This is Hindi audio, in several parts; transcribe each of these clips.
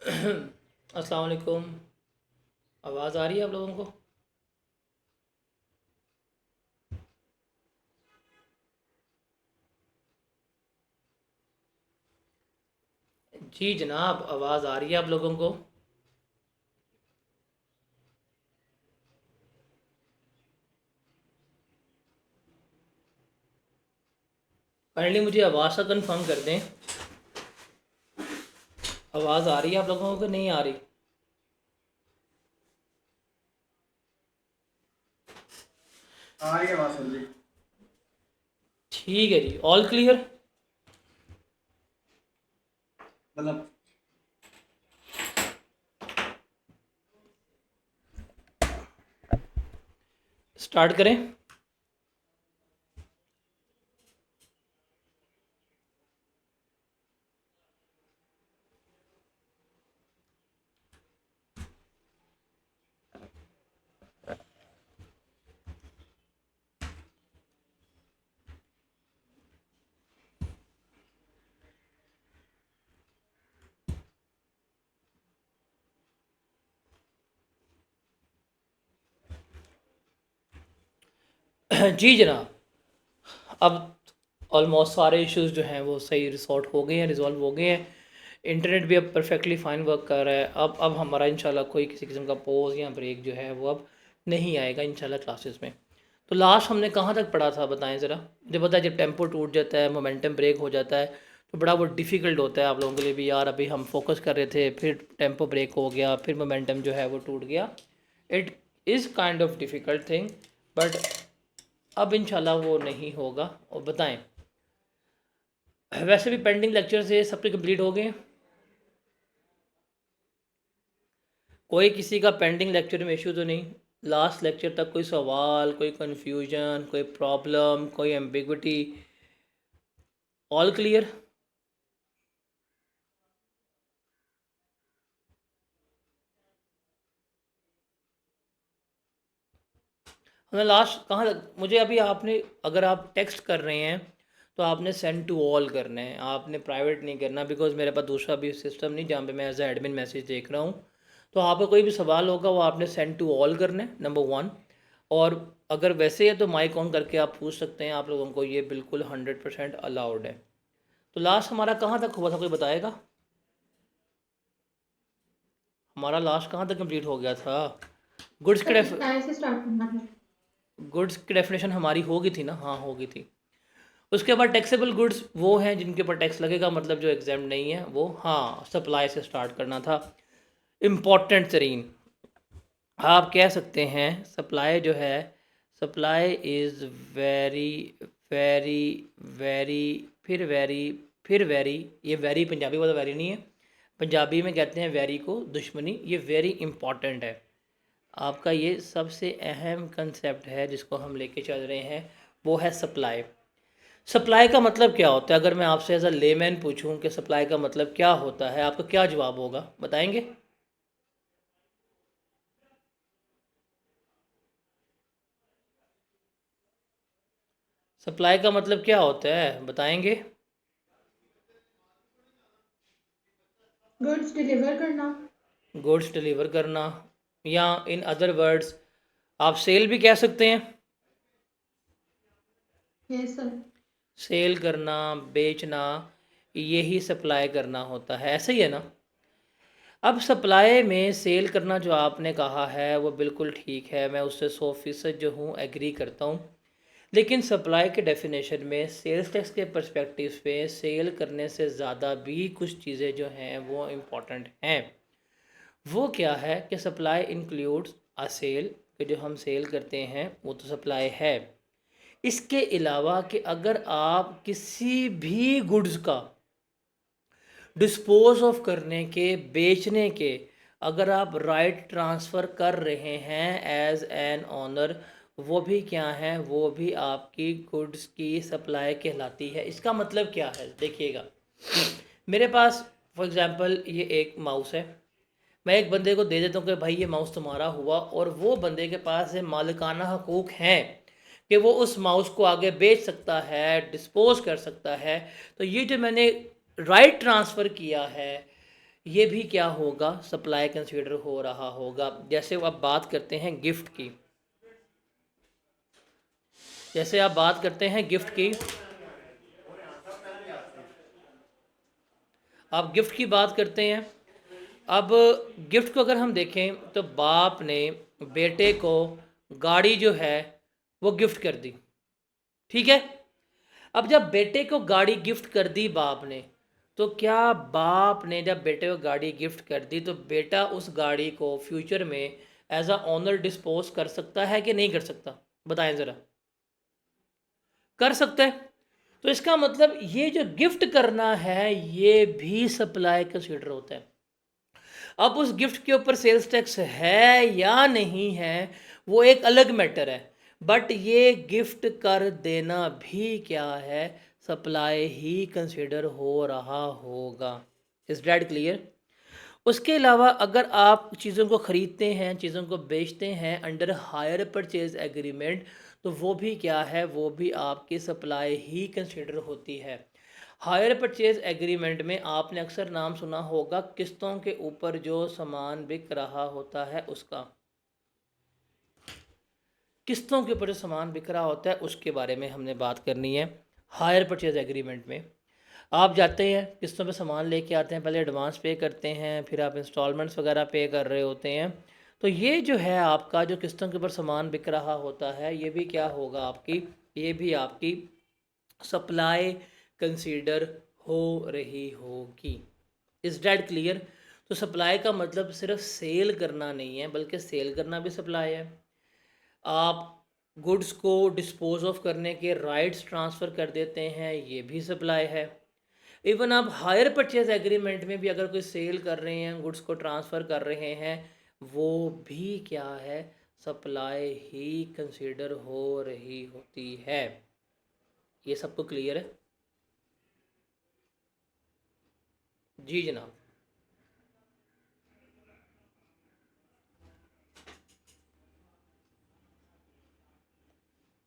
अस्सलाम वालेकुम। आवाज़ आ रही है आप लोगों को? जी जनाब, आवाज़ आ रही है आप लोगों को? काइंडली मुझे आवाज़ का कंफर्म कर दें। आवाज़ आ रही है आप लोगों को कि नहीं आ रही? आ रही है आवाज सर जी। ठीक है जी, ऑल क्लियर। मतलब स्टार्ट करें। जी जनाब, अब ऑलमोस्ट सारे इश्यूज जो हैं वो सही रिसॉर्ट हो गए हैं, रिजॉल्व हो गए हैं। इंटरनेट भी अब परफेक्टली फ़ाइन वर्क कर रहा है। अब हमारा इंशाल्लाह कोई किसी किस्म का पॉज या ब्रेक जो है वो अब नहीं आएगा इंशाल्लाह क्लासेस में। तो लास्ट हमने कहाँ तक पढ़ा था बताएं ज़रा। मुझे पता है जब टेम्पो टूट जाता है, मोमेंटम ब्रेक हो जाता है, तो बड़ा वो डिफ़िकल्ट होता है आप लोगों के लिए भी। यार अभी हम फोकस कर रहे थे, फिर टेम्पो ब्रेक हो गया, फिर मोमेंटम जो है वो टूट गया। It is kind of difficult thing, but अब इंशाल्लाह वो नहीं होगा। और बताएं, वैसे भी पेंडिंग लेक्चर से सबके कंप्लीट हो गए? कोई किसी का पेंडिंग लेक्चर में इशू तो नहीं? लास्ट लेक्चर तक कोई सवाल, कोई कन्फ्यूजन, कोई प्रॉब्लम, कोई एम्बिग्विटी? All clear? हमें लास्ट कहाँ तक, मुझे अभी आपने, अगर आप टेक्स्ट कर रहे हैं तो आपने सेंड टू ऑल करना है, आपने प्राइवेट नहीं करना। बिकॉज मेरे पास दूसरा भी सिस्टम नहीं जहाँ पे मैं एज ए एडमिन मैसेज देख रहा हूँ। तो आपका कोई भी सवाल होगा वो आपने सेंड टू ऑल करना है, नंबर वन। और अगर वैसे है तो माइक ऑन करके आप पूछ सकते हैं, आप लोगों को ये बिल्कुल 100% अलाउड है। तो लास्ट हमारा कहाँ तक हुआ था, कोई बताएगा? हमारा लास्ट कहाँ तक कंप्लीट हो गया था? गुड्स के सर सप्लाई से स्टार्ट करना है। गुड्स की डेफिनेशन हमारी होगी थी ना? हाँ होगी थी। उसके बाद टैक्सेबल गुड्स वो हैं जिनके ऊपर टैक्स लगेगा, मतलब जो एग्जाम नहीं है वो। हाँ, सप्लाई से स्टार्ट करना था। इम्पॉर्टेंट तरीन आप कह सकते हैं सप्लाई जो है, supply is very very very, फिर वेरी, फिर वेरी। ये वेरी पंजाबी वाला वेरी नहीं है, पंजाबी में कहते हैं वेरी को दुश्मनी। ये वेरी इंपॉर्टेंट है। आपका ये सबसे अहम कंसेप्ट है जिसको हम लेके चल रहे हैं, वो है सप्लाई। सप्लाई का मतलब क्या होता है? अगर मैं आपसे एज अ लेमैन पूछूं कि सप्लाई का मतलब क्या होता है, आपका क्या जवाब होगा, बताएंगे? सप्लाई का मतलब क्या होता है, बताएंगे? गुड्स डिलीवर करना। गुड्स डिलीवर करना, या इन अदर वर्ड्स आप सेल भी कह सकते हैं। Yes sir. सेल करना, बेचना, यही सप्लाई करना होता है, ऐसे ही है ना? अब सप्लाई में सेल करना जो आपने कहा है वो बिल्कुल ठीक है, मैं उससे 100% जो हूँ एग्री करता हूँ। लेकिन सप्लाई के डेफिनेशन में सेल्स टैक्स के पर्सपेक्टिव पे सेल करने से ज़्यादा भी कुछ चीज़ें जो हैं वो इम्पॉर्टेंट हैं। वो क्या है कि सप्लाई इंक्लूड्स अ सेल, कि जो हम सेल करते हैं वो तो सप्लाई है। इसके अलावा कि अगर आप किसी भी गुड्स का डिस्पोज ऑफ करने के, बेचने के, अगर आप राइट ट्रांसफ़र कर रहे हैं एज एन ऑनर, वो भी क्या है, वो भी आपकी गुड्स की सप्लाई कहलाती है। इसका मतलब क्या है, देखिएगा। मेरे पास फॉर एग्ज़ाम्पल ये एक माउस है, मैं एक बंदे को दे देता हूँ कि भाई ये माउस तुम्हारा हुआ, और वो बंदे के पास है मालिकाना हकूक़ हैं कि वो उस माउस को आगे बेच सकता है, डिस्पोज कर सकता है। तो ये जो मैंने राइट ट्रांसफ़र किया है, ये भी क्या होगा, सप्लाई कंसीडर हो रहा होगा। जैसे अब बात करते हैं गिफ्ट की, जैसे आप बात करते हैं गिफ्ट की, आप गिफ्ट की बात करते हैं। अब गिफ्ट को अगर हम देखें तो बाप ने बेटे को गाड़ी जो है वो गिफ्ट कर दी, ठीक है। अब जब बेटे को गाड़ी गिफ्ट कर दी बाप ने, तो क्या बाप ने जब बेटे को गाड़ी गिफ्ट कर दी तो बेटा उस गाड़ी को फ्यूचर में एज अ ऑनर डिस्पोज कर सकता है कि नहीं कर सकता, बताएं ज़रा। कर सकता है। तो इसका मतलब ये जो गिफ्ट करना है ये भी सप्लाई कंसीडर होता है। अब उस गिफ्ट के ऊपर सेल्स टैक्स है या नहीं है वो एक अलग मैटर है, बट ये गिफ्ट कर देना भी क्या है, सप्लाई ही कंसीडर हो रहा होगा। Is that clear? उसके अलावा अगर आप चीज़ों को ख़रीदते हैं, चीज़ों को बेचते हैं अंडर हायर परचेज एग्रीमेंट, तो वो भी क्या है, वो भी आपकी सप्लाई ही कंसीडर होती है। हायर परचेज एग्रीमेंट में आपने अक्सर नाम सुना होगा किस्तों के ऊपर जो सामान बिक रहा होता है उसका, किस्तों के ऊपर जो सामान बिक रहा होता है उसके बारे में हमने बात करनी है। हायर परचेज एग्रीमेंट में आप जाते हैं किस्तों पे सामान लेके आते हैं, पहले एडवांस पे करते हैं, फिर आप इंस्टॉलमेंट्स वगैरह पे कर रहे होते हैं। तो ये जो है आपका जो किस्तों के ऊपर सामान बिक रहा होता है ये भी क्या होगा आपकी, ये भी आपकी सप्लाई कंसीडर हो रही होगी। Is that clear? तो सप्लाई का मतलब सिर्फ सेल करना नहीं है, बल्कि सेल करना भी सप्लाई है। आप गुड्स को डिस्पोज ऑफ करने के राइट्स ट्रांसफ़र कर देते हैं, ये भी सप्लाई है। इवन आप हायर परचेज एग्रीमेंट में भी अगर कोई सेल कर रहे हैं, गुड्स को ट्रांसफ़र कर रहे हैं, वो भी क्या है, सप्लाई ही कंसीडर हो रही होती है। ये सबको क्लियर है? जी जनाब।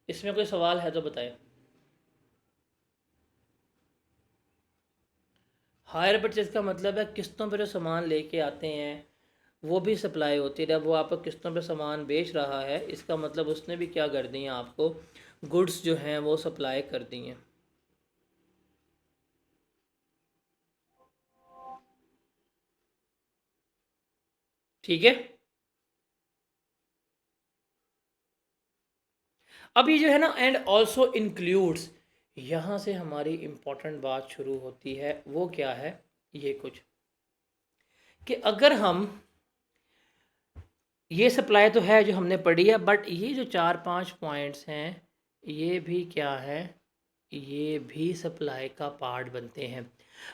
इसमें कोई सवाल है तो बताएं। हायर परचेज का मतलब है किस्तों पर जो सामान लेके आते हैं वो भी सप्लाई होती है। वो आपको किस्तों पे सामान बेच रहा है, इसका मतलब उसने भी क्या कर दी हैं, आपको गुड्स जो हैं वो सप्लाई कर दी हैं। ठीक है। अब ये जो है ना, एंड ऑल्सो इंक्लूड्स, यहाँ से हमारी इम्पोर्टेंट बात शुरू होती है। वो क्या है, ये कुछ कि अगर हम, ये सप्लाई तो है जो हमने पढ़ी है, बट ये जो 4-5 पॉइंट्स हैं ये भी क्या है, ये भी सप्लाई का पार्ट बनते हैं।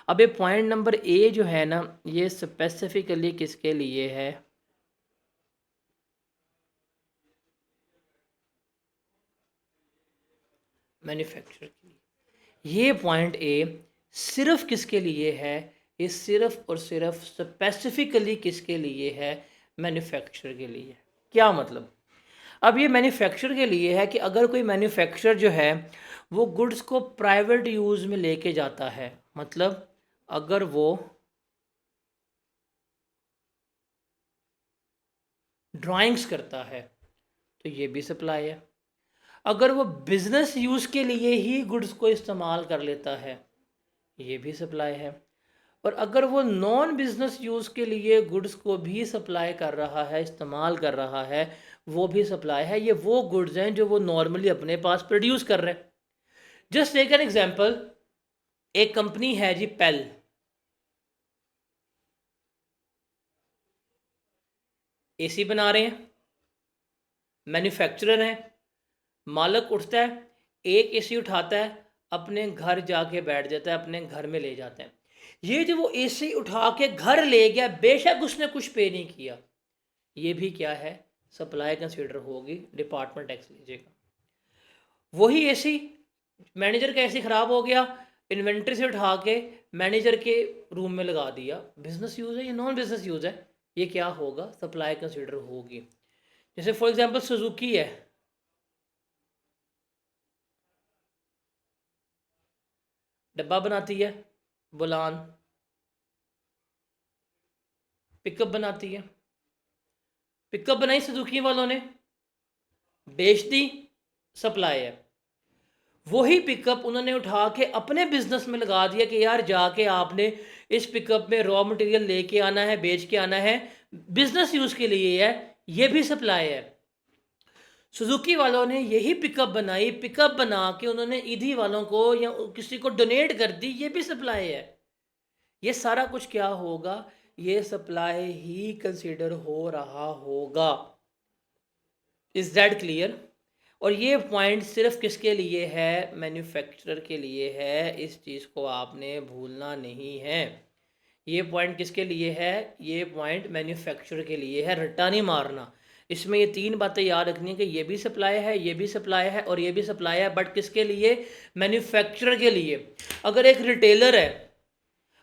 अब ये पॉइंट नंबर ए जो है ना, ये स्पेसिफिकली किसके लिए है, मैन्युफैक्चरर के लिए। ये पॉइंट ए सिर्फ किसके लिए है, ये सिर्फ और सिर्फ स्पेसिफिकली किसके लिए है, मैन्युफैक्चरर के लिए। क्या मतलब, अब ये मैन्युफैक्चर के लिए है कि अगर कोई मैन्युफैक्चर जो है वो गुड्स को प्राइवेट यूज़ में लेके जाता है, मतलब अगर वो ड्राइंग्स करता है तो ये भी सप्लाई है। अगर वो बिज़नेस यूज़ के लिए ही गुड्स को इस्तेमाल कर लेता है ये भी सप्लाई है। और अगर वो नॉन बिज़नेस यूज़ के लिए गुड्स को भी सप्लाई कर रहा है, इस्तेमाल कर रहा है, वो भी सप्लाई है। ये वो गुड्स हैं जो वो नॉर्मली अपने पास प्रोड्यूस कर रहे हैं। जस्ट टेक एन एग्जांपल, एक कंपनी है जी पेल, एसी बना रहे हैं, मैन्युफैक्चरर हैं, मालिक उठता है, एक एसी उठाता है, अपने घर जाके बैठ जाता है, अपने घर में ले जाता है। ये जो वो एसी उठा के घर ले गया, बेशक उसने कुछ पे नहीं किया, ये भी क्या है, सप्लाई कंसीडर होगी, डिपार्टमेंट टैक्स लीजिएगा। वही एसी, मैनेजर का एसी ख़राब हो गया, इन्वेंट्री से उठा के मैनेजर के रूम में लगा दिया, बिजनेस यूज़ है या नॉन बिजनेस यूज़ है, ये क्या होगा, सप्लाई कंसीडर होगी। जैसे फॉर एग्जांपल सुजुकी है, डब्बा बनाती है, बुलान, पिकअप बनाती है, पिकअप बनाई सुजुकी वालों ने, बेच दी, सप्लाई है। वही पिकअप उन्होंने उठा के अपने बिजनेस में लगा दिया कि यार जाके आपने इस पिकअप में रॉ मटेरियल लेके आना है, बेच के आना है, बिजनेस यूज के लिए है, ये भी सप्लाई है। सुजुकी वालों ने यही पिकअप बनाई, पिकअप बना के उन्होंने ईडी वालों को या किसी को डोनेट कर दी, ये भी सप्लाई है। ये सारा कुछ क्या होगा, ये सप्लाई ही कंसीडर हो रहा होगा। Is that clear? और ये पॉइंट सिर्फ किसके लिए है, मैन्युफैक्चरर के लिए है, इस चीज़ को आपने भूलना नहीं है। ये पॉइंट किसके लिए है, ये पॉइंट मैन्युफैक्चरर के लिए है, रट्टा नहीं मारना। इसमें ये तीन बातें याद रखनी है कि ये भी सप्लाई है, ये भी सप्लाई है और ये भी सप्लाई है, बट किसके लिए, मैन्युफैक्चरर के लिए। अगर एक रिटेलर है,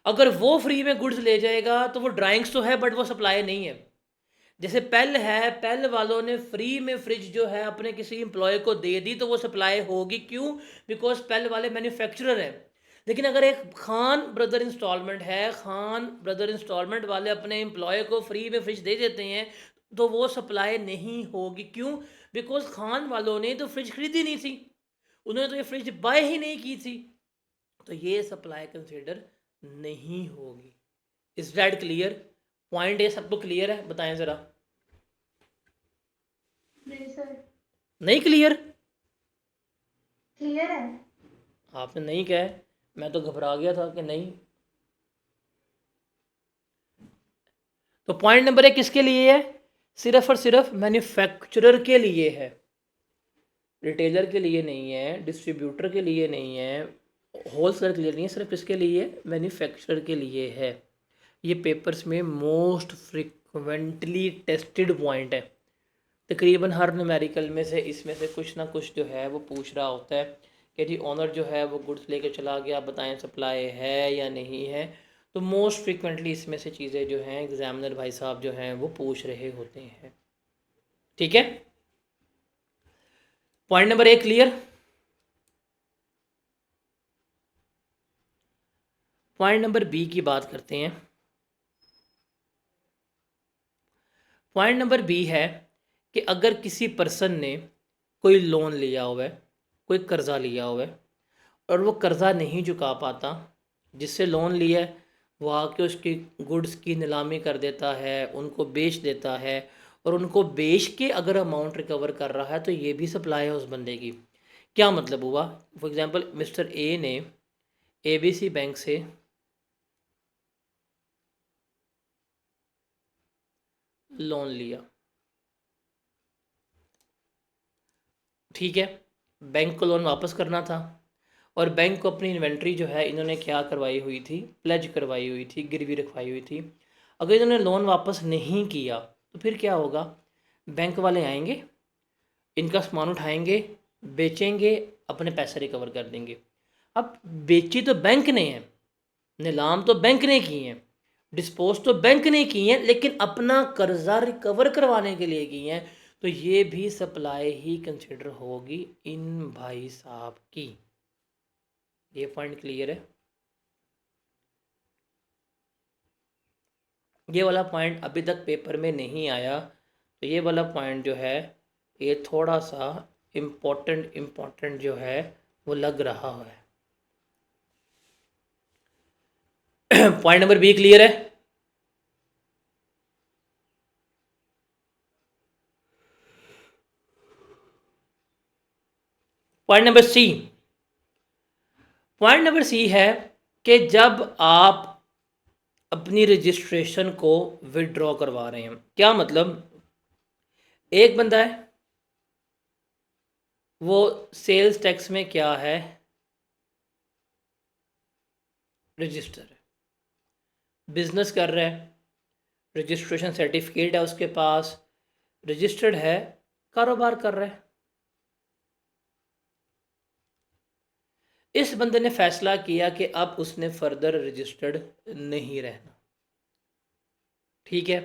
अगर वो फ्री में गुड्स ले जाएगा तो वो ड्राइंग्स तो है बट वो सप्लाई नहीं है। जैसे पेल है, पेल वालों ने फ्री में फ्रिज जो है अपने किसी एम्प्लॉय को दे दी तो वो सप्लाई होगी, क्यों, बिकॉज पेल वाले मैन्युफैक्चरर हैं। लेकिन अगर एक खान ब्रदर इंस्टॉलमेंट है, खान ब्रदर इंस्टॉलमेंट वाले अपने एम्प्लॉय को फ्री में फ्रिज दे देते हैं तो वो सप्लाई नहीं होगी, क्यों, बिकॉज खान वालों ने तो फ्रिज खरीदी नहीं थी, उन्होंने तो ये फ्रिज बाय ही नहीं की थी, तो ये सप्लाई कंसिडर नहीं होगी। Is that clear? पॉइंट ये सबको क्लियर है, बताएं ज़रा। नहीं सर, नहीं क्लियर? क्लियर है। आपने नहीं कहा है, मैं तो घबरा गया था कि नहीं। तो पॉइंट नंबर 1 किसके लिए है, सिर्फ और सिर्फ मैन्युफैक्चरर के लिए है, रिटेलर के लिए नहीं है, डिस्ट्रीब्यूटर के लिए नहीं है, होलसेलर के लिए नहीं है, सिर्फ किसके लिए, मैन्युफैक्चरर के लिए है। ये पेपर्स में मोस्ट फ्रिक्वेंटली टेस्टेड पॉइंट है, तकरीबन हर न्यूमेरिकल में से इसमें से कुछ ना कुछ जो है वो पूछ रहा होता है कि जी ऑनर जो है वो गुड्स लेके चला गया, बताएं सप्लाई है या नहीं है। तो मोस्ट फ्रिक्वेंटली इसमें से चीज़ें जो हैं एग्जामिनर भाई साहब जो हैं वो पूछ रहे होते हैं। ठीक है, point number 1 clear. Point number B की बात करते हैं। पॉइंट नंबर बी है कि अगर किसी पर्सन ने कोई लोन लिया हुआ है, कोई कर्ज़ा लिया हुआ है और वो कर्ज़ा नहीं चुका पाता, जिससे लोन लिया है वो आके उसकी गुड्स की नीलामी कर देता है, उनको बेच देता है, और उनको बेच के अगर अमाउंट रिकवर कर रहा है तो ये भी सप्लाई है उस बंदे की। क्या मतलब हुआ, फॉर एग्जांपल मिस्टर ए ने एबीसी बैंक से लोन लिया, ठीक है, बैंक को लोन वापस करना था और बैंक को अपनी इन्वेंट्री जो है इन्होंने क्या करवाई हुई थी, प्लेज करवाई हुई थी, गिरवी रखवाई हुई थी। अगर इन्होंने लोन वापस नहीं किया तो फिर क्या होगा, बैंक वाले आएंगे, इनका सामान उठाएंगे, बेचेंगे, अपने पैसे रिकवर कर देंगे। अब बेची तो बैंक ने है, नीलाम तो बैंक ने की है, डिस्पोज तो बैंक ने की है, लेकिन अपना कर्जा रिकवर करवाने के लिए की है, तो ये भी सप्लाई ही कंसिडर होगी इन भाई साहब की। ये पॉइंट क्लियर है? ये वाला पॉइंट अभी तक पेपर में नहीं आया, तो ये वाला पॉइंट जो है ये थोड़ा सा इम्पोर्टेंट जो है वो लग रहा है। पॉइंट नंबर बी क्लियर है? Point number C, point number C है कि जब आप अपनी रजिस्ट्रेशन को विड्रॉ करवा रहे हैं, क्या मतलब, एक बंदा है वो सेल्स टैक्स में क्या है, रजिस्टर है, बिजनेस कर रहा है, रजिस्ट्रेशन सर्टिफिकेट है उसके पास, रजिस्टर्ड है, कारोबार कर रहा है। इस बंदे ने फैसला किया कि अब उसने फर्दर रजिस्टर्ड नहीं रहना, ठीक है,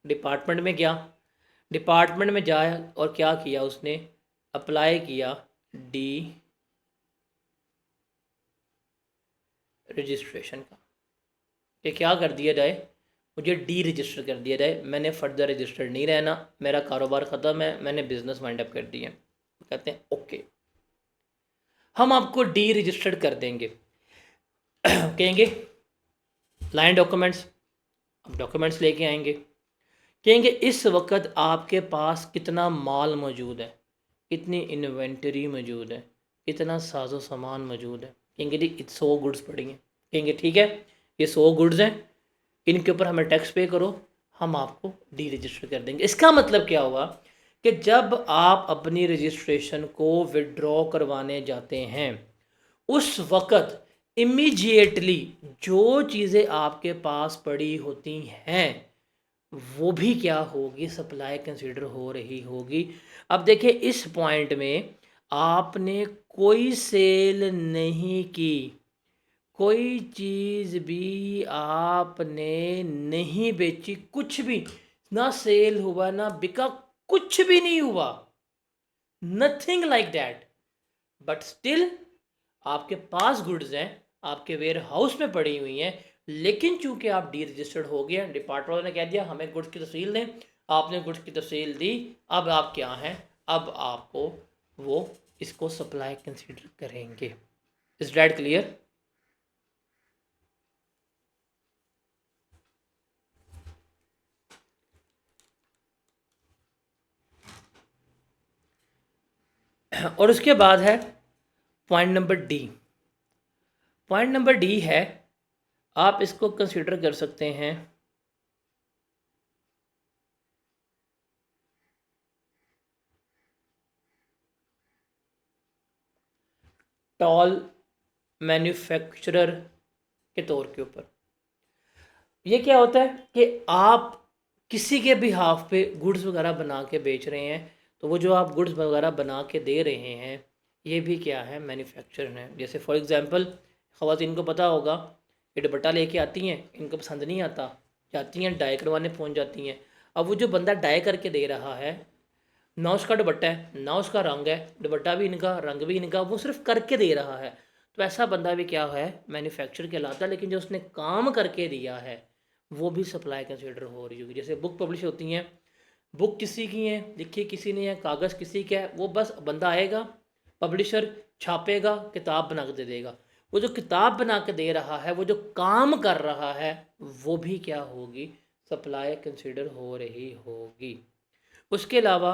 डिपार्टमेंट में गया, डिपार्टमेंट में जाए और क्या किया उसने, अप्लाई किया डी रजिस्ट्रेशन का, कि क्या कर दिया जाए, मुझे डी रजिस्टर कर दिया जाए, मैंने फर्दर रजिस्टर्ड नहीं रहना, मेरा कारोबार ख़त्म है, मैंने बिज़नेस वाइंड अप कर दिया। कहते हैं ओके, हम आपको डी रजिस्टर्ड कर देंगे। कहेंगे लाइन डॉक्यूमेंट्स, अब डॉक्यूमेंट्स लेके आएंगे, कहेंगे इस वक्त आपके पास कितना माल मौजूद है, कितनी इन्वेंटरी मौजूद है, कितना साजो सामान मौजूद है। कहेंगे जी 100 गुड्स पड़ी हैं। कहेंगे ठीक है, ये 100 गुड्स हैं, इनके ऊपर हमें टैक्स पे करो, हम आपको डी रजिस्टर कर देंगे। इसका मतलब क्या हुआ कि जब आप अपनी रजिस्ट्रेशन को विड्रॉ करवाने जाते हैं उस वक्त इमीडिएटली जो चीज़ें आपके पास पड़ी होती हैं वो भी क्या होगी, सप्लाई कंसीडर हो रही होगी। अब देखिए इस पॉइंट में आपने कोई सेल नहीं की, कोई चीज़ भी आपने नहीं बेची, कुछ भी ना सेल हुआ ना बिका, कुछ भी नहीं हुआ, nothing like that, but still आपके पास गुड्स हैं, आपके वेयर हाउस में पड़ी हुई हैं, लेकिन चूंकि आप डी रजिस्टर्ड हो गए, डिपार्टमेंट वालों ने कह दिया हमें गुड्स की तफसील दें, आपने गुड्स की तफसील दी, अब आप क्या हैं, अब आपको वो इसको सप्लाई कंसीडर करेंगे। Is that clear? और उसके बाद है point number D. Point number D है, आप इसको कंसीडर कर सकते हैं टॉल मैन्युफैक्चरर के तौर के ऊपर। ये क्या होता है कि आप किसी के भी हाफ पे गुड्स वगैरह बना के बेच रहे हैं, तो वो जो आप गुड्स वगैरह बना के दे रहे हैं ये भी क्या है, मैन्युफैक्चर है। जैसे फॉर एग्जांपल ख़वातीन को पता होगा, ये दुपट्टा लेके आती हैं, इनको पसंद नहीं आता, जाती हैं डाई करवाने पहुंच जाती हैं। अब वो जो बंदा डाई करके दे रहा है, ना उसका दुपट्टा है ना उसका रंग है, दुपट्टा भी इनका रंग भी इनका, वो सिर्फ करके दे रहा है, तो ऐसा बंदा भी क्या है, मैन्युफैक्चर कहलाता है। लेकिन जो उसने काम करके दिया है वो भी सप्लाई कंसिडर हो रही होगी। जैसे बुक पब्लिश होती हैं, बुक किसी की है, लिखी किसी ने है, कागज़ किसी का है, वो बस बंदा आएगा, पब्लिशर छापेगा, किताब बना के दे देगा। वो जो किताब बना के दे रहा है, वो जो काम कर रहा है, वो भी क्या होगी, सप्लाई कंसिडर हो रही होगी। उसके अलावा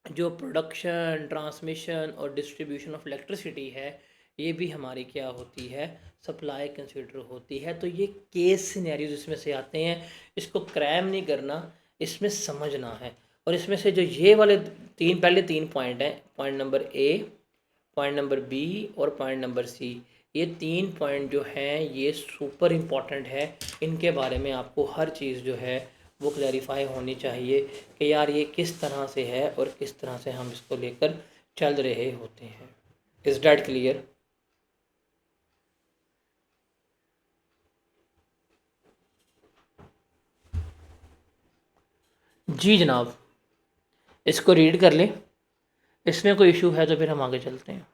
जो प्रोडक्शन, ट्रांसमिशन और डिस्ट्रीब्यूशन ऑफ इलेक्ट्रिसिटी है, ये भी हमारी क्या होती है, सप्लाई कंसिडर होती है। तो ये केस सिनेरियोज इसमें से आते हैं, इसको क्रैम नहीं करना, इसमें समझना है। और इसमें से जो ये वाले पहले तीन पॉइंट हैं, point number A, point number B और पॉइंट नंबर सी, ये तीन पॉइंट जो हैं ये सुपर इम्पॉर्टेंट है। इनके बारे में आपको हर चीज़ जो है वो क्लैरिफाई होनी चाहिए कि यार ये किस तरह से है और किस तरह से हम इसको लेकर चल रहे होते हैं। Is that clear? जी जनाब, इसको रीड कर लें, इसमें कोई इशू है तो फिर हम आगे चलते हैं।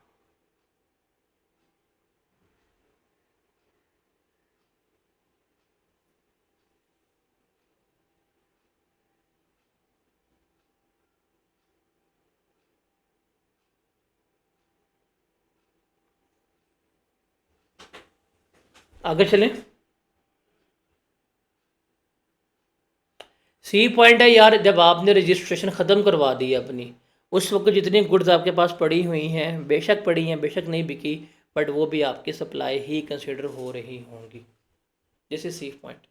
आगे चलें। सी पॉइंट है यार, जब आपने रजिस्ट्रेशन ख़त्म करवा दी है अपनी, उस वक्त जितनी गुड्स आपके पास पड़ी हुई हैं, बेशक पड़ी हैं, बेशक नहीं बिकी, बट वो भी आपकी सप्लाई ही कंसिडर हो रही होंगी। This is C point.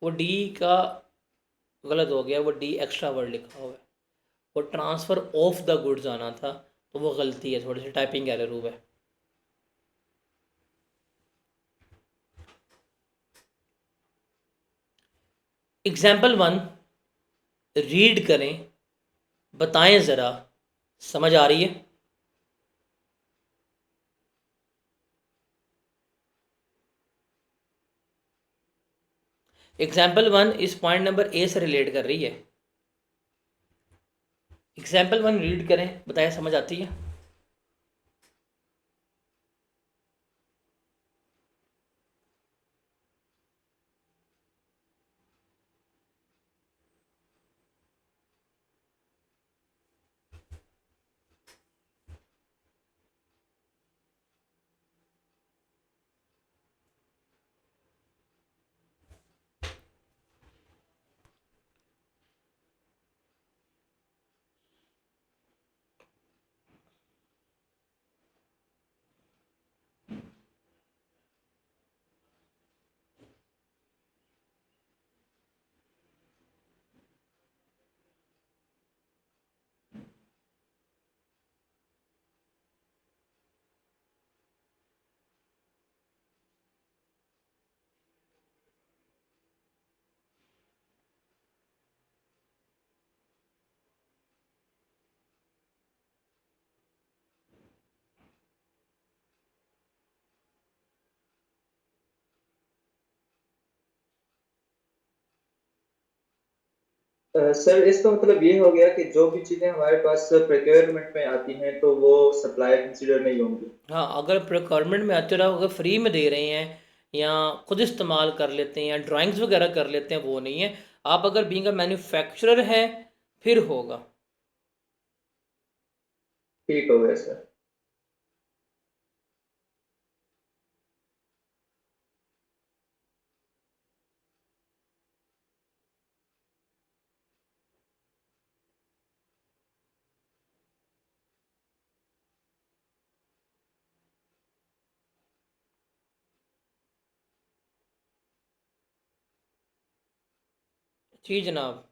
वो डी का गलत हो गया, वो डी एक्स्ट्रा वर्ड लिखा हुआ है, वो ट्रांसफ़र ऑफ द गुड्स आना था, तो वो गलती है, थोड़ी सी टाइपिंग एरर हुआ है। एग्जाम्पल 1 रीड करें, बताएं ज़रा, समझ आ रही है? एग्जाम्पल 1 इस पॉइंट नंबर ए से रिलेट कर रही है। एग्जाम्पल 1 रीड करें, बताएं समझ आती है? सर इसका मतलब ये हो गया कि जो भी चीजें हमारे पास प्रोक्योरमेंट में आती हैं तो वो सप्लाई कंसीडर नहीं होंगी। हाँ, अगर प्रिक्वायरमेंट में आते रहो, अगर फ्री में दे रहे हैं या खुद इस्तेमाल कर लेते हैं या ड्राइंग्स वगैरह कर लेते हैं, वो नहीं है। आप अगर बीइंग अ मैन्युफैक्चरर है फिर होगा। ठीक हो गया सर। जी जनाब।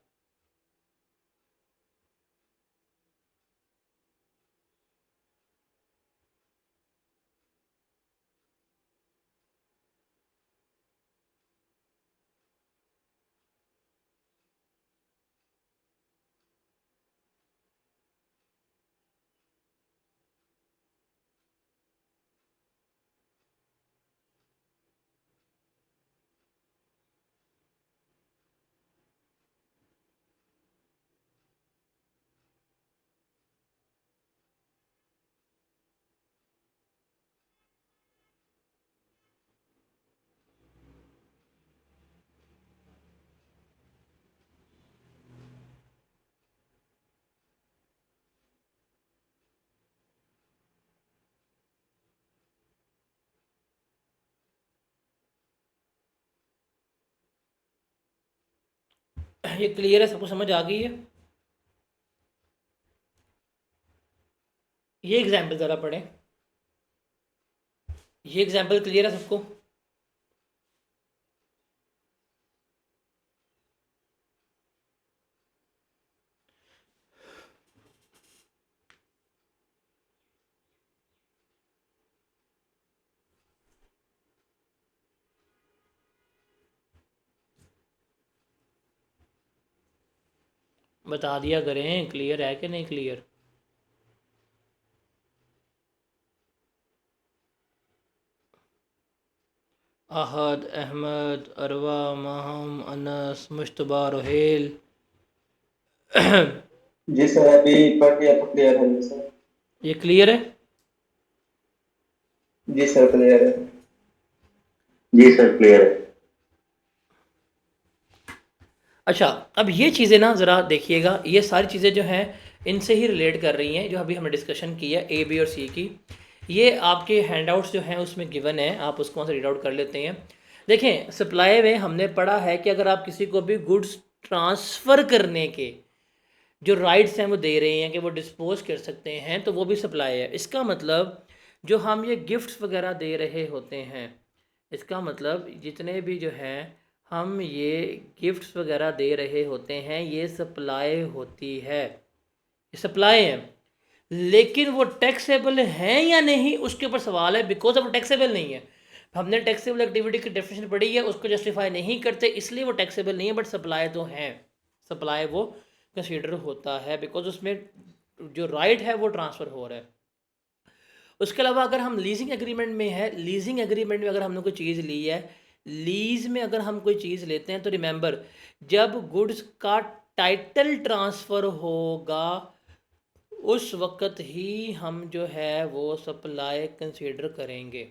ये क्लियर है, सबको समझ आ गई है? ये एग्जाम्पल ज़रा पढ़ें। ये एग्जाम्पल क्लियर है सबको? बता दिया करें क्लियर है कि नहीं क्लियर। अहद, अहमद, अरवा, माहम, अनस, मुश्तबा, रोहेल। जी सर अभी पढ़ लिया तो क्लियर है जी सर। ये क्लियर है? जी सर क्लियर है। जी सर क्लियर है। अच्छा, अब ये चीज़ें ना ज़रा देखिएगा, ये सारी चीज़ें जो हैं इनसे ही रिलेट कर रही हैं जो अभी हमने डिस्कशन की है ए बी और सी की। ये आपके हैंडआउट्स जो हैं उसमें गिवन है, आप उसको से रीड आउट कर लेते हैं। देखें, सप्लाई में हमने पढ़ा है कि अगर आप किसी को भी गुड्स ट्रांसफ़र करने के जो राइट्स हैं वो दे रहे हैं कि वो डिस्पोज कर सकते हैं, तो वो भी सप्लाई है। इसका मतलब जो हम ये गिफ्ट्स वगैरह दे रहे होते हैं, इसका मतलब जितने भी जो हैं हम ये गिफ्ट्स वगैरह दे रहे होते हैं, ये सप्लाई होती है, ये सप्लाई है। लेकिन वो टैक्सेबल हैं या नहीं उसके ऊपर सवाल है, बिकॉज अब वो टैक्सेबल नहीं है। हमने टैक्सेबल एक्टिविटी की डेफिनेशन पढ़ी है, उसको जस्टिफाई नहीं करते इसलिए वो टैक्सेबल नहीं है, बट सप्लाई तो हैं। सप्लाई वो कंसीडर होता है बिकॉज उसमें जो राइट है वो ट्रांसफ़र हो रहा है। उसके अलावा अगर हम लीजिंग एग्रीमेंट में है, लीजिंग एग्रीमेंट में अगर हमने कोई चीज़ ली है, लीज में अगर हम कोई चीज़ लेते हैं तो रिमेंबर, जब गुड्स का टाइटल ट्रांसफ़र होगा उस वक़्त ही हम जो है वो सप्लाई कंसीडर करेंगे,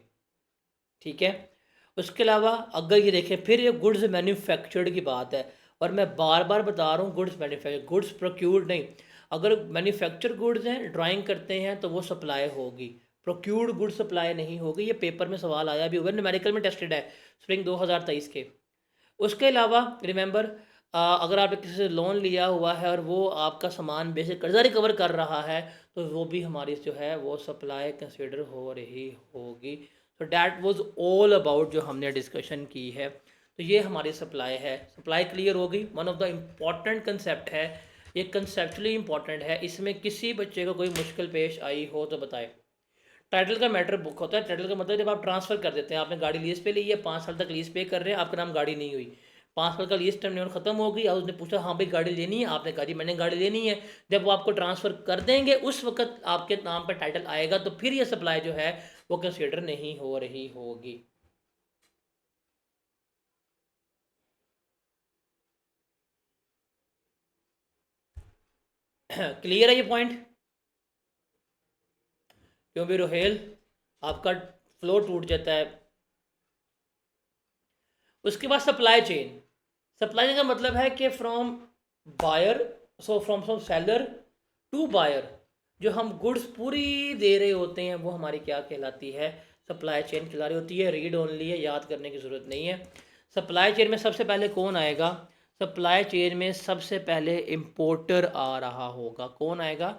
ठीक है। उसके अलावा अगर ये देखें, फिर ये गुड्स मैन्युफैक्चर्ड की बात है, और मैं बार बार बता रहा हूँ गुड्स मैन्युफैक्चर, गुड्स प्रोक्यूर्ड नहीं। अगर मैन्युफैक्चर गुड्स हैं, ड्राइंग करते हैं, तो वो सप्लाई होगी, प्रोक्यूर्ड गुड्स सप्लाई नहीं होगी। ये पेपर में सवाल आया भी हुआ, न्यूमेरिकल में टेस्टेड है स्प्रिंग 2023 के। उसके अलावा रिमेंबर, अगर आपने किसी से लोन लिया हुआ है और वो आपका सामान बेसिक कर्जा रिकवर कर रहा है, तो वो भी हमारी जो है वो सप्लाई कंसिडर हो रही होगी। तो डैट वाज ऑल अबाउट जो हमने डिस्कशन की है। तो ये हमारी सप्लाई है। सप्लाई क्लियर हो गई। One of the important concept है, ये कंसेप्चुअली इम्पॉर्टेंट है। इसमें किसी बच्चे को कोई मुश्किल पेश आई हो तो बताए। टाइटल का मैटर बुक होता है। टाइटल का मतलब जब आप ट्रांसफ़र कर देते हैं, आपने गाड़ी लीज पे ली है, 5 साल तक लीज पे कर रहे हैं, आपका नाम गाड़ी नहीं हुई, 5 साल का लीज टर्म ख़त्म हो गई, और उसने पूछा हाँ भाई गाड़ी लेनी है, आपने कहा जी मैंने गाड़ी लेनी है। जब वो आपको ट्रांसफ़र कर देंगे उस वक्त आपके नाम पर टाइटल आएगा, तो फिर ये सप्लाई जो है वो कंसिडर नहीं हो रही होगी। क्लियर है ये पॉइंट? क्यों भी रोहेल, आपका फ्लो टूट जाता है। उसके बाद सप्लाई चेन। सप्लाई चेन का मतलब है कि from buyer, from seller to buyer, जो हम गुड्स पूरी दे रहे होते हैं वो हमारी क्या कहलाती है? सप्लाई चेन कहला रही होती है। रीड ओनली है, याद करने की ज़रूरत नहीं है। सप्लाई चेन में सबसे पहले कौन आएगा? सप्लाई चेन में सबसे पहले इम्पोर्टर आ रहा होगा। कौन आएगा?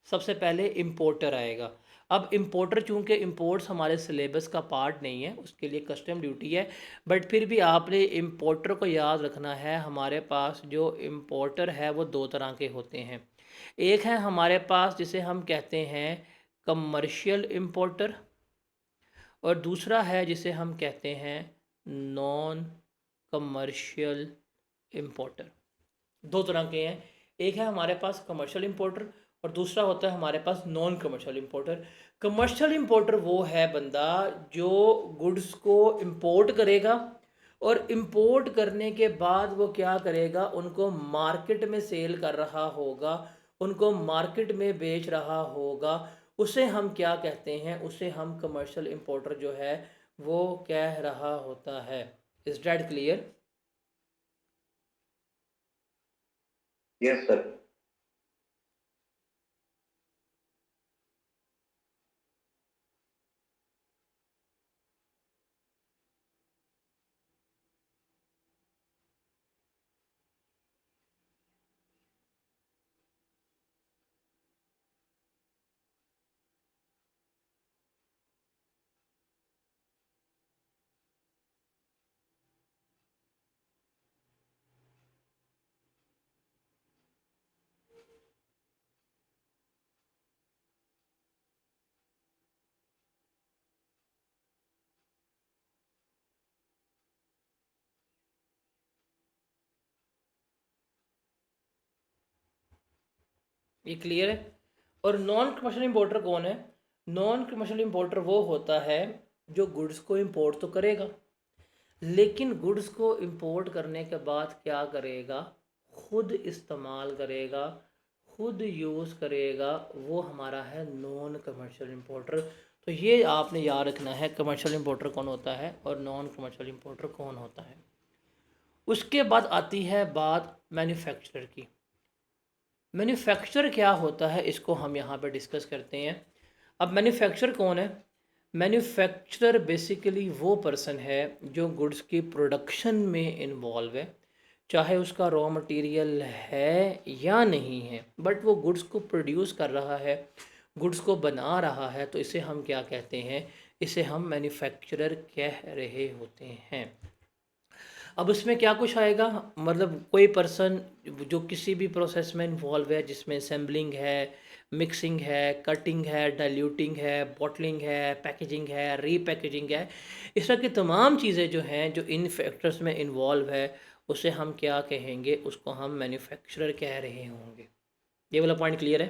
सबसे पहले इम्पोर्टर आएगा। अब इम्पोर्टर, चूँकि इम्पोर्ट्स हमारे सिलेबस का पार्ट नहीं है, उसके लिए कस्टम ड्यूटी है, बट फिर भी आपने इम्पोर्टर को याद रखना है। हमारे पास जो इम्पोर्टर है वो दो तरह के होते हैं। एक है हमारे पास जिसे हम कहते हैं कमर्शियल इम्पोर्टर, और दूसरा है जिसे हम कहते हैं नॉन कमर्शियल इम्पोर्टर। दो तरह के हैं। एक है हमारे पास कमर्शियल इम्पोर्टर, और दूसरा होता है हमारे पास non commercial importer. Commercial importer वो है बंदा जो गुड्स को इम्पोर्ट करेगा, और इम्पोर्ट करने के बाद वो क्या करेगा, उनको मार्केट में सेल कर रहा होगा, उनको मार्केट में बेच रहा होगा। उसे हम क्या कहते हैं? उसे हम कमर्शियल इम्पोर्टर जो है वो कह रहा होता है। Is that clear? Yes sir. ये क्लियर है? और नॉन कमर्शियल इम्पोर्टर कौन है? नॉन कमर्शियल इम्पोर्टर वो होता है जो गुड्स को इम्पोर्ट तो करेगा, लेकिन गुड्स को इम्पोर्ट करने के बाद क्या करेगा? खुद इस्तेमाल करेगा, खुद यूज़ करेगा। वो हमारा है नॉन कमर्शियल इम्पोर्टर। तो ये आपने याद रखना है, कमर्शियल इम्पोर्टर कौन होता है और नॉन कमर्शियल इम्पोर्टर कौन होता है। उसके बाद आती है बात मैन्युफैक्चरर की। मैन्युफैक्चरर क्या होता है, इसको हम यहाँ पे डिस्कस करते हैं। अब मैन्युफैक्चरर कौन है? मैन्युफैक्चरर बेसिकली वो पर्सन है जो गुड्स की प्रोडक्शन में इन्वॉल्व है, चाहे उसका रॉ मटेरियल है या नहीं है, बट वो गुड्स को प्रोड्यूस कर रहा है, गुड्स को बना रहा है। तो इसे हम क्या कहते हैं? इसे हम मैन्युफैक्चरर कह रहे होते हैं। अब उसमें क्या कुछ आएगा, मतलब कोई पर्सन जो किसी भी प्रोसेस में इन्वॉल्व है, जिसमें असेंबलिंग है, मिक्सिंग है, कटिंग है, डाइल्यूटिंग है, बॉटलिंग है, पैकेजिंग है, रीपैकेजिंग है, इस तरह की तमाम चीज़ें जो हैं जो इन फैक्टर्स में इन्वॉल्व है, उसे हम क्या कहेंगे? उसको हम मैन्युफैक्चरर कह रहे होंगे। ये वाला पॉइंट क्लियर है?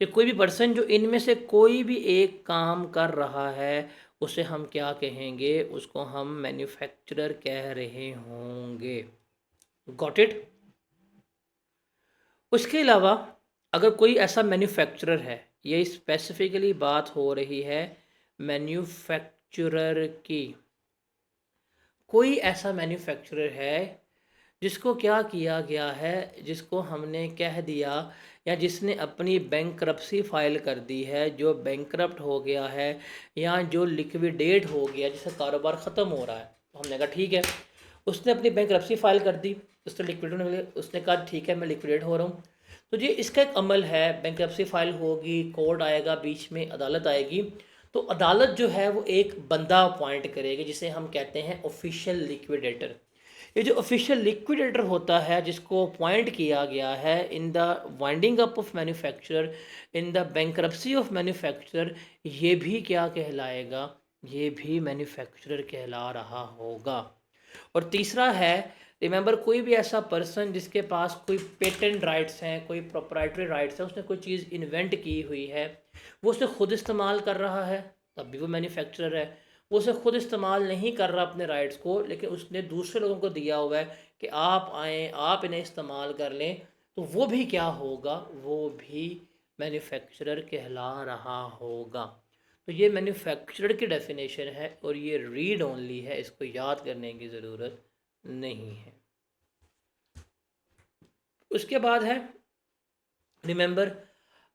कि कोई भी पर्सन जो इनमें से कोई भी एक काम कर रहा है, उसे हम क्या कहेंगे, उसको हम मैन्युफैक्चरर कह रहे होंगे। Got it. उसके अलावा अगर कोई ऐसा मैन्युफैक्चरर है, ये स्पेसिफिकली बात हो रही है मैन्युफैक्चरर की, कोई ऐसा मैन्युफैक्चरर है जिसको क्या किया गया है, जिसको हमने कह दिया या जिसने अपनी बैंकरप्सी फाइल कर दी है, जो बैंकरप्ट हो गया है या जो लिक्विडेट हो गया, जिसका कारोबार ख़त्म हो रहा है, तो हमने कहा ठीक है, उसने अपनी बैंकरप्सी फाइल कर दी, उसने लिक्विडेट होने के लिए उसने कहा ठीक है मैं लिक्विडेट हो रहा हूँ। तो ये इसका एक अमल है, बैंकरप्सी फाइल होगी, कोर्ट आएगा, बीच में अदालत आएगी, तो अदालत जो है वो एक बंदा अपॉइंट करेगी जिसे हम कहते हैं ऑफिशियल लिक्विडेटर। ये जो ऑफिशियल लिक्विडेटर होता है जिसको अपॉइंट किया गया है in the winding up of manufacturer, in the bankruptcy of manufacturer, ये भी क्या कहलाएगा, ये भी मैन्युफैक्चरर कहला रहा होगा। और तीसरा है, रिमेंबर, कोई भी ऐसा पर्सन जिसके पास कोई पेटेंट राइट्स हैं, कोई प्रोप्राइटरी राइट्स हैं, उसने कोई चीज़ इन्वेंट की हुई है, वो उसे खुद इस्तेमाल कर रहा है, तब भी वो मैन्युफैक्चरर है। वो उसे खुद इस्तेमाल नहीं कर रहा अपने राइट्स को, लेकिन उसने दूसरे लोगों को दिया हुआ है कि आप आएँ, आप इन्हें इस्तेमाल कर लें, तो वो भी क्या होगा, वो भी मैन्युफैक्चरर कहला रहा होगा। तो ये मैन्युफैक्चरर की डेफिनेशन है और ये रीड ओनली है, इसको याद करने की ज़रूरत नहीं है। उसके बाद है, रिमेंबर,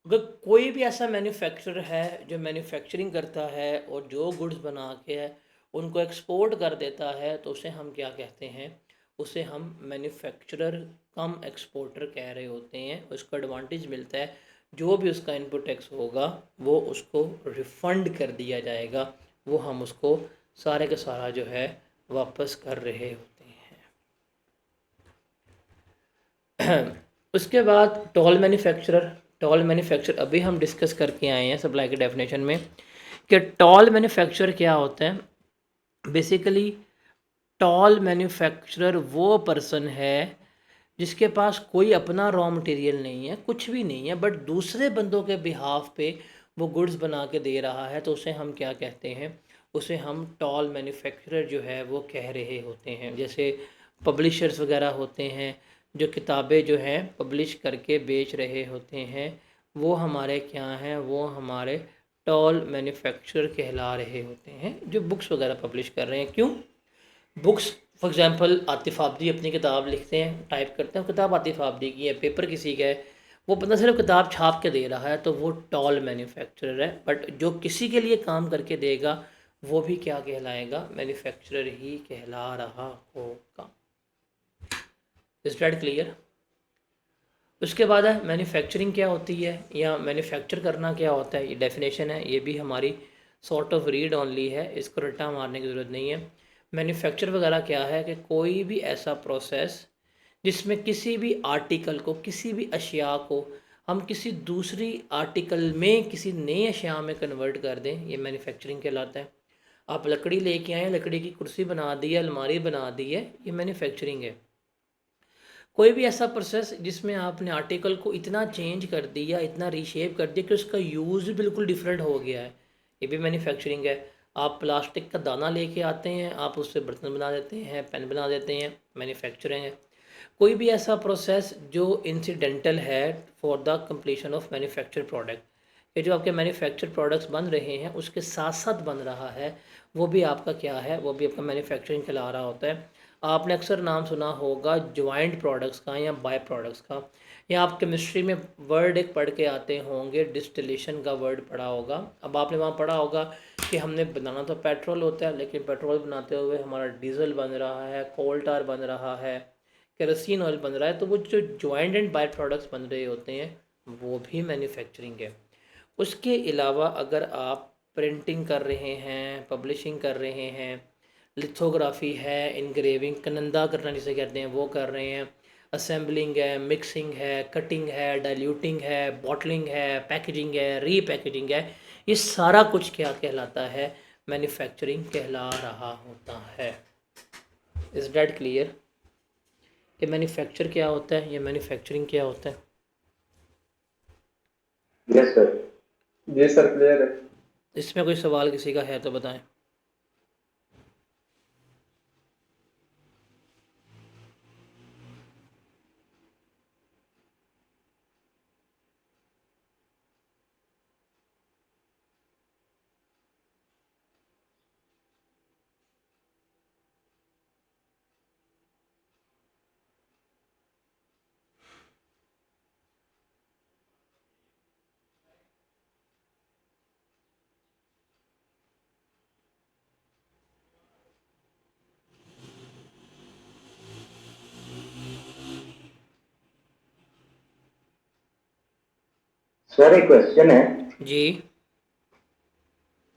अगर कोई भी ऐसा मैन्युफैक्चरर है जो मैन्युफैक्चरिंग करता है और जो गुड्स बना के है उनको एक्सपोर्ट कर देता है, तो उसे हम क्या कहते हैं, उसे हम मैन्युफैक्चरर कम एक्सपोर्टर कह रहे होते हैं। उसको एडवांटेज मिलता है, जो भी उसका इनपुट टैक्स होगा वो उसको रिफ़ंड कर दिया जाएगा, वो हम उसको सारे का सारा जो है वापस कर रहे होते हैं। उसके बाद टॉल मैन्युफैक्चरर। टॉल मैन्युफैक्चर अभी हम डिस्कस करके आए हैं सप्लाई के डेफिनेशन में कि टॉल मैन्युफैक्चर क्या होता है। बेसिकली टॉल मैन्युफैक्चरर वो पर्सन है जिसके पास कोई अपना रॉ मटेरियल नहीं है, कुछ भी नहीं है, बट दूसरे बंदों के बिहाफ पे वो गुड्स बना के दे रहा है, तो उसे हम क्या कहते हैं, उसे हम टॉल मैन्युफैक्चरर जो है वो कह रहे होते हैं। जैसे पब्लिशर्स वगैरह होते हैं जो किताबें जो हैं पब्लिश करके बेच रहे होते हैं, वो हमारे क्या हैं, वो हमारे टॉल मैन्युफैक्चरर कहला रहे होते हैं, जो बुक्स वगैरह पब्लिश कर रहे हैं। क्यों? बुक्स, फॉर एग्जांपल आतिफ आबदी अपनी किताब लिखते हैं, टाइप करते हैं, किताब आतिफ आबदी की है, पेपर किसी का है, वो बंदा सिर्फ किताब छाप के दे रहा है, तो वो टॉल मैन्युफैक्चरर है। बट जो किसी के लिए काम करके देगा वो भी क्या कहलाएगा, मैन्युफैक्चरर ही कहला रहा होगा। Is that clear? उसके बाद है मैन्युफैक्चरिंग क्या होती है या मैन्युफैक्चर करना क्या होता है, ये डेफिनेशन है, ये भी हमारी सॉर्ट ऑफ रीड ओनली है, इसको रट्टा मारने की ज़रूरत नहीं है। मैन्युफैक्चर वगैरह क्या है कि कोई भी ऐसा प्रोसेस जिसमें किसी भी आर्टिकल को, किसी भी अशिया को हम किसी दूसरी आर्टिकल में किसी नए अशिया में कन्वर्ट कर दें, ये मैन्युफैक्चरिंग कहलाता है। आप लकड़ी लेके आए, लकड़ी की कुर्सी बना दी है, अलमारी बना दी है, ये मैन्युफैक्चरिंग है। कोई भी ऐसा प्रोसेस जिसमें आपने आर्टिकल को इतना चेंज कर दिया, इतना रीशेप कर दिया कि उसका यूज़ बिल्कुल डिफरेंट हो गया है, ये भी मैन्युफैक्चरिंग है। आप प्लास्टिक का दाना लेके आते हैं, आप उससे बर्तन बना देते हैं, पेन बना देते हैं, मैन्युफैक्चरिंग है। कोई भी ऐसा प्रोसेस जो इंसिडेंटल है for the completion of manufacture product, ये जो आपके मैन्युफैक्चर प्रोडक्ट्स बन रहे हैं उसके साथ साथ बन रहा है, वो भी आपका क्या है, वो भी आपका मैन्युफैक्चरिंग कहला रहा होता है। आपने अक्सर नाम सुना होगा ज्वाइंट प्रोडक्ट्स का या बाय प्रोडक्ट्स का, या आप केमिस्ट्री में वर्ड एक पढ़ के आते होंगे, डिस्टिलेशन का वर्ड पढ़ा होगा। अब आपने वहाँ पढ़ा होगा कि हमने बनाना तो पेट्रोल होता है, लेकिन पेट्रोल बनाते हुए हमारा डीजल बन रहा है, कोल टार बन रहा है, केरोसिन ऑयल बन रहा है, तो वो जो ज्वाइंट एंड बाय प्रोडक्ट्स बन रहे होते हैं वो भी मैन्युफैक्चरिंग है। उसके अलावा अगर आप प्रिंटिंग कर रहे हैं, पब्लिशिंग कर रहे हैं, लिथोग्राफी है, इनग्रेविंग, कनंदा करना जिसे कहते हैं वो कर रहे हैं, असेंबलिंग है, मिक्सिंग है, कटिंग है, डाइल्यूटिंग है, बॉटलिंग है, पैकेजिंग है, रीपैकेजिंग है, ये सारा कुछ क्या कहलाता है, मैन्युफैक्चरिंग कहला रहा होता है। इज दैट क्लियर कि मैन्युफैक्चर क्या होता है या मैन्युफैक्चरिंग क्या होता है? यस सर, जी सर, क्लियर है। इसमें कोई सवाल किसी का है तो बताएं। सर एक क्वेश्चन है, जी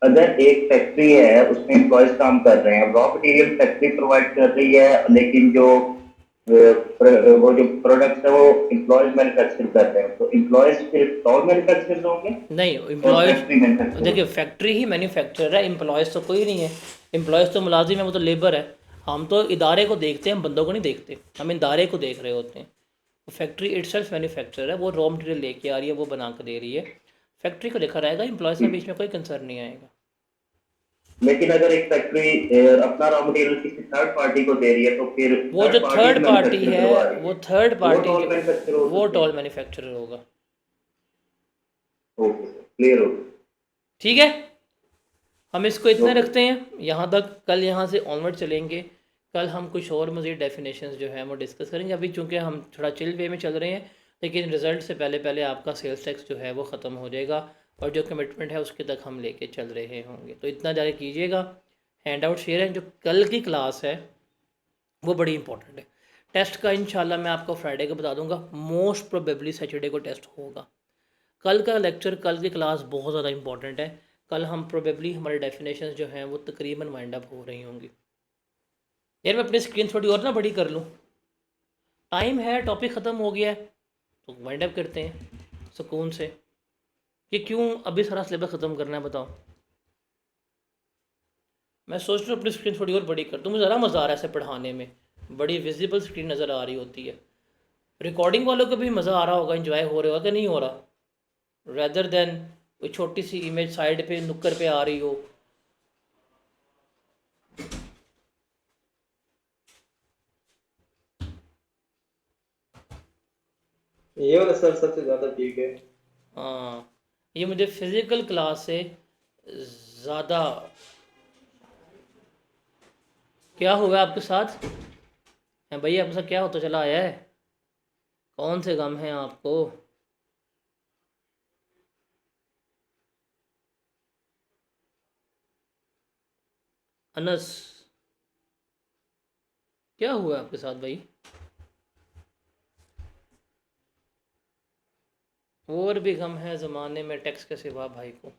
अगर एक फैक्ट्री है उसमें एम्प्लॉयज काम कर रहे हैं, रॉ मटेरियल फैक्ट्री प्रोवाइड कर रही है, लेकिन जो वो जो प्रोडक्ट्स है वो एम्प्लॉयज मैन्युफैक्चर कर रहे हैं, तो एम्प्लॉयज फिर टॉल मैन्युफैक्चर होंगे नहीं, और एम्प्लॉयज़ फैक्ट्री मैन्युफैक्चर? देखिए फैक्ट्री ही मैन्युफैक्चर है, एम्प्लॉयज़ तो कोई नहीं है। एम्प्लॉयज़ तो मुलाजिम है, वो तो लेबर है। हम तो इदारे को देखते हैं, हम बंदों को नहीं देखते, हम इदारे को देख रहे होते हैं। फैक्ट्री इटसेल्फ मैन्युफैक्चर है, वो रॉ मटेरियल लेके आ रही है, वो बना कर दे रही है। फैक्ट्री को देखा रहेगा, एम्प्लॉयज़ के बीच में कोई कंसर्न नहीं आएगा। लेकिन अगर एक फैक्ट्री अपना रॉ मटेरियल किसी थर्ड पार्टी को दे रही है, तो फिर वो जो third party third party manufacture है, करवा रही वो है, थर्ड वो पार्टी टॉल जो मैन्युफैक्चर हो वो सकती टॉल है? मैन्युफैक्चरर होगा। ओके सर, क्लियर हो गया। ठीक है, हम इसको इतना ओके। रखते हैं यहाँ तक। कल यहाँ से ऑनवर्ड चलेंगे। कल हम कुछ और मज़ीद डेफिनेशंस जो है वो डिस्कस करेंगे। अभी चूँकि हम थोड़ा चिल वे में चल रहे हैं, लेकिन रिज़ल्ट से पहले पहले आपका सेल्स टैक्स जो है वो ख़त्म हो जाएगा, और जो कमिटमेंट है उसके तक हम लेके चल रहे होंगे। तो इतना ज़्यादा कीजिएगा। हैंड आउट शेयर है। जो कल की क्लास है वो बड़ी इंपॉर्टेंट है। टेस्ट का इंशाल्लाह मैं आपको फ्राइडे को बता दूंगा। मोस्ट प्रोबेबली सैटरडे को टेस्ट होगा। कल का लेक्चर, कल की क्लास बहुत ज़्यादा इंपॉर्टेंट है। कल हम प्रोबेबली हमारे डेफिनेशंस जो हैं वो तकरीबन वाइंड अप हो रही होंगी। यार मैं अपनी स्क्रीन थोड़ी और ना बड़ी कर लूँ। टाइम है, टॉपिक ख़त्म हो गया है, तो वाइंड अप करते हैं सुकून से। कि क्यों अभी सारा सिलेबस ख़त्म करना है बताओ। मैं सोच रहा हूँ अपनी स्क्रीन थोड़ी और बड़ी कर दूँ, मुझे ज़्यादा मज़ा आ रहा है ऐसे पढ़ाने में। बड़ी विजिबल स्क्रीन नज़र आ रही होती है। रिकॉर्डिंग वालों को भी मज़ा आ रहा होगा, इंजॉय हो रहा होगा कि नहीं हो रहा, रेदर देन कोई छोटी सी इमेज साइड पे नुक्कर पे आ रही हो। ये वाला सर सबसे ज्यादा ठीक है। हाँ, ये मुझे फिज़िकल क्लास से ज़्यादा। क्या हुआ है आपके साथ? है भैया, आपके साथ क्या होता चला आया है? कौन से गम हैं आपको? अनस, क्या हुआ है आपके साथ भाई? और भी गम है ज़माने में टैक्स के सिवा भाई को।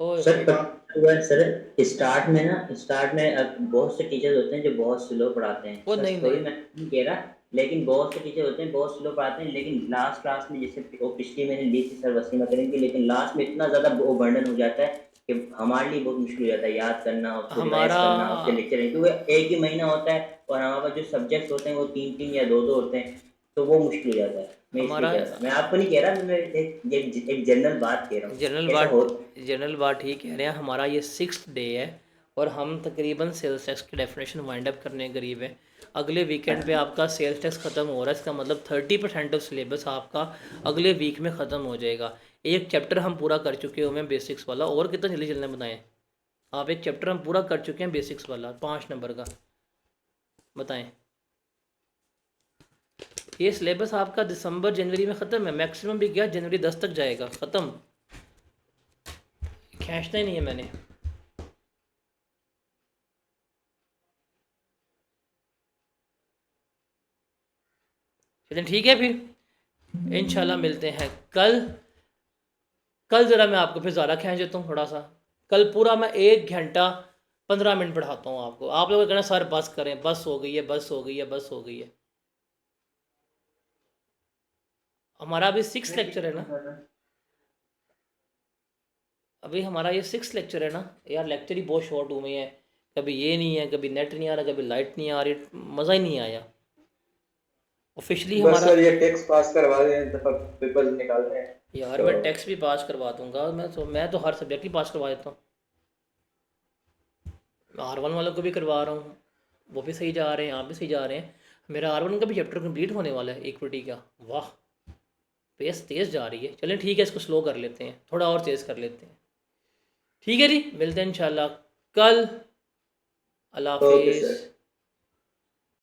ओए सर होए। हुआ है सर, स्टार्ट में अब बहुत से टीचर्स होते हैं जो बहुत स्लो पढ़ाते हैं वो सर, नहीं सॉरी नहीं मैं नहीं कह रहा, लेकिन बहुत से टीचर होते हैं बहुत स्लो पढ़ाते हैं, लेकिन लास्ट क्लास में जैसे वो पिछली मैंने ली थी सर वसीमा करेंगे, लेकिन लास्ट में इतना ज़्यादा वो बर्डन हो जाता है कि हमारे लिए बहुत मुश्किल हो जाता है याद करना, उसको रिवाइज हमारा करना, उसके लेक्चर, क्योंकि एक ही महीना होता है और हमारे पास जो सब्जेक्ट्स होते हैं वो 3-3 या 2-2 होते हैं, तो वो मुश्किल हो जाता है। मैं इसलिए हमारा कह रहा था, मैं आपको नहीं कह रहा, मैं एक जनरल बात कह रहा हूँ, जनरल ऐसा बात हो। जनरल बात ठीक कह रहे हैं। हमारा ये 6th डे है और हम तकरीबन सेल्स टैक्स की डेफिनेशन वाइंड अप करने के करीब है। अगले वीकेंड पे आपका सेल्स टैक्स ख़त्म हो रहा है। इसका मतलब 30% ऑफ सिलेबस आपका अगले वीक में ख़त्म हो जाएगा। एक चैप्टर हम पूरा कर चुके हुए हैं बेसिक्स वाला, और कितना जल्दी चलना बताएं आप। एक चैप्टर हम पूरा कर चुके हैं बेसिक्स वाला 5 नंबर का, बताएं। ये सिलेबस आपका दिसंबर जनवरी में ख़त्म है, मैक्सिमम भी गया जनवरी 10 तक जाएगा ख़त्म। खींचना ही नहीं है मैंने। चलें ठीक है, फिर इंशाल्लाह मिलते हैं कल। कल ज़रा मैं आपको फिर ज़्यादा खींच देता हूँ थोड़ा सा। कल पूरा मैं 1 घंटा 15 मिनट पढ़ाता हूँ आपको। आप लोग कहना सर बस करें, बस हो गई है, बस हो गई है, बस हो गई है। हमारा अभी 6 लेक्चर है ना, अभी हमारा ये 6 लेक्चर है ना यार। लेक्चर ही बहुत शॉर्ट हुए हैं। कभी ये नहीं है, कभी नेट नहीं आ रहा, कभी लाइट नहीं आ रही, मज़ा ही नहीं आया। ऑफिशियली बस हमारा सर ये टेक्स्ट पास करवा दें, दफा पेपर निकाल दें यार, तो। मैं टेक्स्ट भी पास करवा दूंगा। मैं तो हर सब्जेक्ट ही पास करवा देता हूँ। R1 वालों को भी करवा रहा हूँ, वो भी सही जा रहे हैं, आप भी सही जा रहे हैं। मेरा R1 का भी चैप्टर कंप्लीट होने वाला है इक्विटी का। वाह, पेस तेज़ जा रही है। चलें ठीक है, इसको स्लो कर लेते हैं, थोड़ा और तेज़ कर लेते हैं। ठीक है जी, मिलते हैं इंशाल्लाह कल। अल्लाह ओके हाफिज़। सर।